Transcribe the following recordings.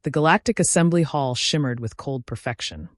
The Galactic Assembly Hall shimmered with cold perfection,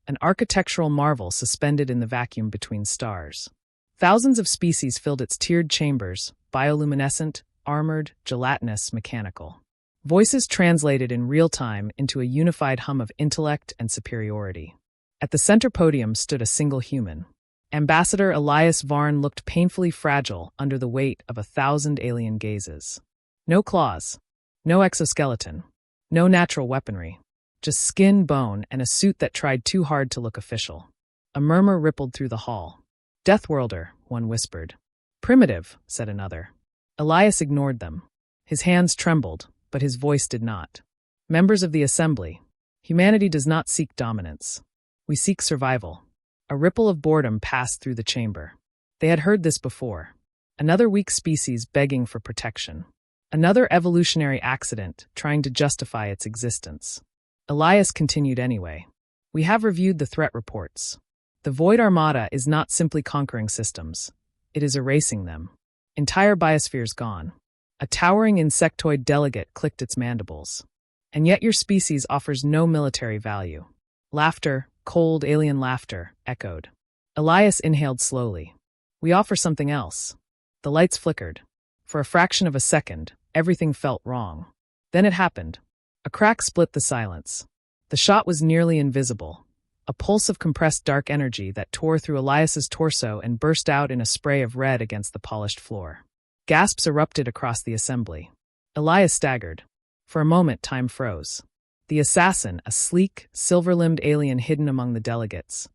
an architectural marvel suspended in the vacuum between stars. Thousands of species filled its tiered chambers, bioluminescent, armored, gelatinous, mechanical. Voices translated in real time into a unified hum of intellect and superiority. At the center podium stood a single human. Ambassador Elias Varn looked painfully fragile under the weight of 1,000 alien gazes. No claws, no exoskeleton, no natural weaponry, just skin, bone, and a suit that tried too hard to look official. A murmur rippled through the hall. "Deathworlder," one whispered. "Primitive," said another. Elias ignored them. His hands trembled, but his voice did not. "Members of the Assembly, humanity does not seek dominance. We seek survival." A ripple of boredom passed through the chamber. They had heard this before. Another weak species begging for protection. Another evolutionary accident trying to justify its existence. Elias continued anyway. "We have reviewed the threat reports. The Void Armada is not simply conquering systems. It is erasing them. Entire biospheres gone." A towering insectoid delegate clicked its mandibles. "And yet your species offers no military value." Laughter, cold alien laughter, echoed. Elias inhaled slowly. "We offer something else." The lights flickered. For a fraction of a second, everything felt wrong. Then it happened. A crack split the silence. The shot was nearly invisible. A pulse of compressed dark energy that tore through Elias's torso and burst out in a spray of red against the polished floor. Gasps erupted across the assembly. Elias staggered. For a moment, time froze. The assassin, a sleek, silver-limbed alien hidden among the delegates,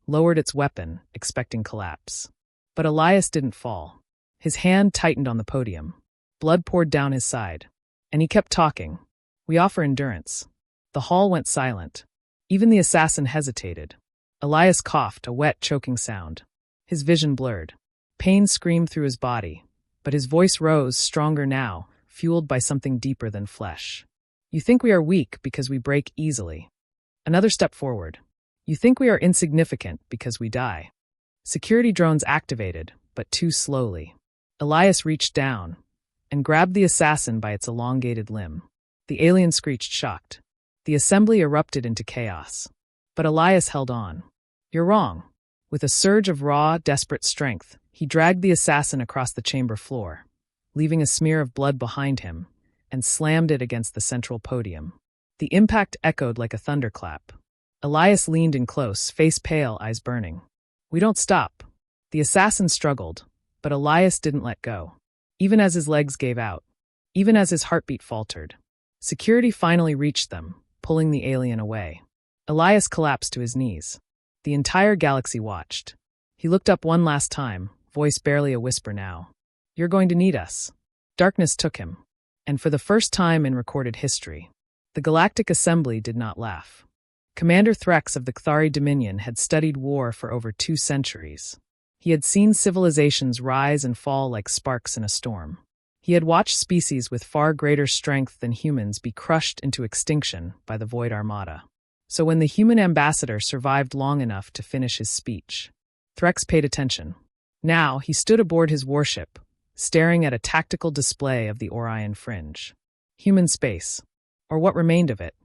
lowered its weapon, expecting collapse. But Elias didn't fall. His hand tightened on the podium. Blood poured down his side. And he kept talking. "We offer endurance." The hall went silent. Even the assassin hesitated. Elias coughed, a wet, choking sound. His vision blurred. Pain screamed through his body, but his voice rose, stronger now, fueled by something deeper than flesh. "You think we are weak because we break easily." Another step forward. "You think we are insignificant because we die." Security drones activated, but too slowly. Elias reached down and grabbed the assassin by its elongated limb. The alien screeched, shocked. The assembly erupted into chaos. But Elias held on. "You're wrong." With a surge of raw, desperate strength, he dragged the assassin across the chamber floor, leaving a smear of blood behind him, and slammed it against the central podium. The impact echoed like a thunderclap. Elias leaned in close, face pale, eyes burning. "We don't stop." The assassin struggled, but Elias didn't let go. Even as his legs gave out, even as his heartbeat faltered. Security finally reached them, pulling the alien away. Elias collapsed to his knees. The entire galaxy watched. He looked up one last time, voice barely a whisper now. "You're going to need us." Darkness took him. And for the first time in recorded history, the Galactic Assembly did not laugh. Commander Threx of the Cthari Dominion had studied war for over 2 centuries. He had seen civilizations rise and fall like sparks in a storm. He had watched species with far greater strength than humans be crushed into extinction by the Void Armada. So when the human ambassador survived long enough to finish his speech, Threx paid attention. Now he stood aboard his warship, staring at a tactical display of the Orion Fringe. Human space, or what remained of it.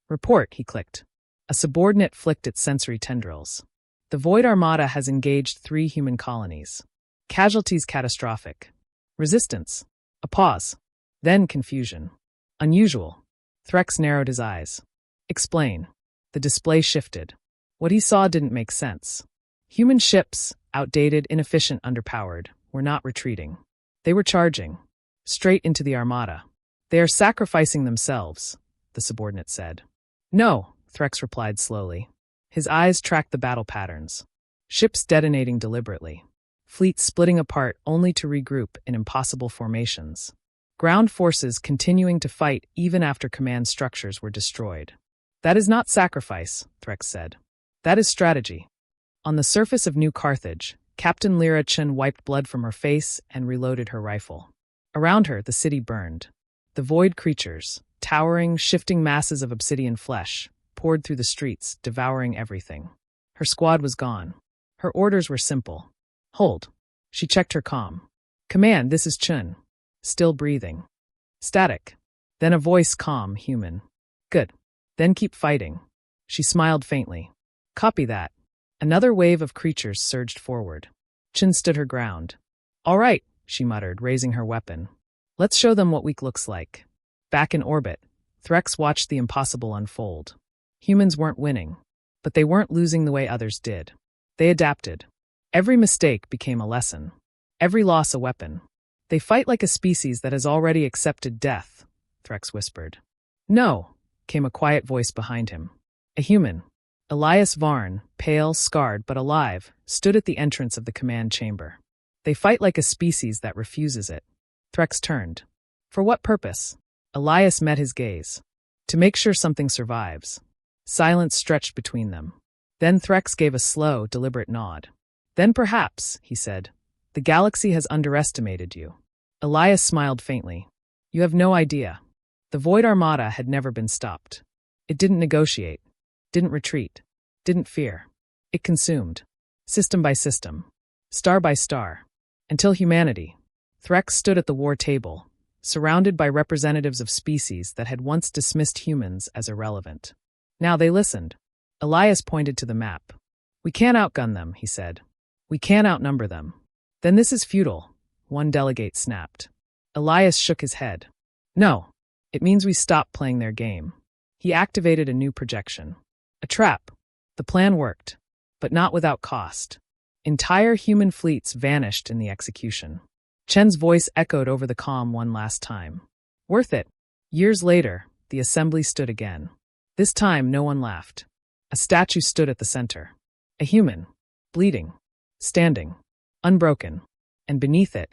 "Report," he clicked. A subordinate flicked its sensory tendrils. "The Void Armada has engaged 3 human colonies. Casualties catastrophic. Resistance." A pause. Then confusion. "Unusual." Threx narrowed his eyes. "Explain." The display shifted. What he saw didn't make sense. Human ships, outdated, inefficient, underpowered, were not retreating. They were charging. Straight into the Armada. "They are sacrificing themselves," the subordinate said. "No," Threx replied slowly. His eyes tracked the battle patterns. Ships detonating deliberately. Fleets splitting apart only to regroup in impossible formations. Ground forces continuing to fight even after command structures were destroyed. "That is not sacrifice," Threx said. "That is strategy." On the surface of New Carthage, Captain Lyra Chen wiped blood from her face and reloaded her rifle. Around her, the city burned. The void creatures, towering, shifting masses of obsidian flesh, poured through the streets, devouring everything. Her squad was gone. Her orders were simple. "Hold." She checked her comm. "Command, this is Chun." Still breathing. Static. Then a voice, calm, human. "Good. Then keep fighting. She smiled faintly. Copy that. Another wave of creatures surged forward. Chen stood her ground. All right, she muttered, raising her weapon. Let's show them what weak looks like. Back in orbit, Threx watched the impossible unfold. Humans weren't winning, but they weren't losing the way others did. They adapted. Every mistake became a lesson. Every loss a weapon. They fight like a species that has already accepted death, Threx whispered. No, came a quiet voice behind him. A human. Elias Varn, pale, scarred, but alive, stood at the entrance of the command chamber. They fight like a species that refuses it. Threx turned. For what purpose? Elias met his gaze. To make sure something survives. Silence stretched between them. Then Threx gave a slow, deliberate nod. Then perhaps, he said, the galaxy has underestimated you. Elias smiled faintly. You have no idea. The Void Armada had never been stopped. It didn't negotiate, didn't retreat, didn't fear. It consumed, system by system, star by star, until humanity. Threx stood at the war table, surrounded by representatives of species that had once dismissed humans as irrelevant. Now they listened. Elias pointed to the map. We can't outgun them, he said. We can't outnumber them. Then this is futile, one delegate snapped. Elias shook his head. No, it means we stop playing their game. He activated a new projection. A trap. The plan worked, but not without cost. Entire human fleets vanished in the execution. Chen's voice echoed over the comm one last time. Worth it. Years later, the assembly stood again. This time, no one laughed. A statue stood at the center. A human. Bleeding. Standing. Unbroken. And beneath it,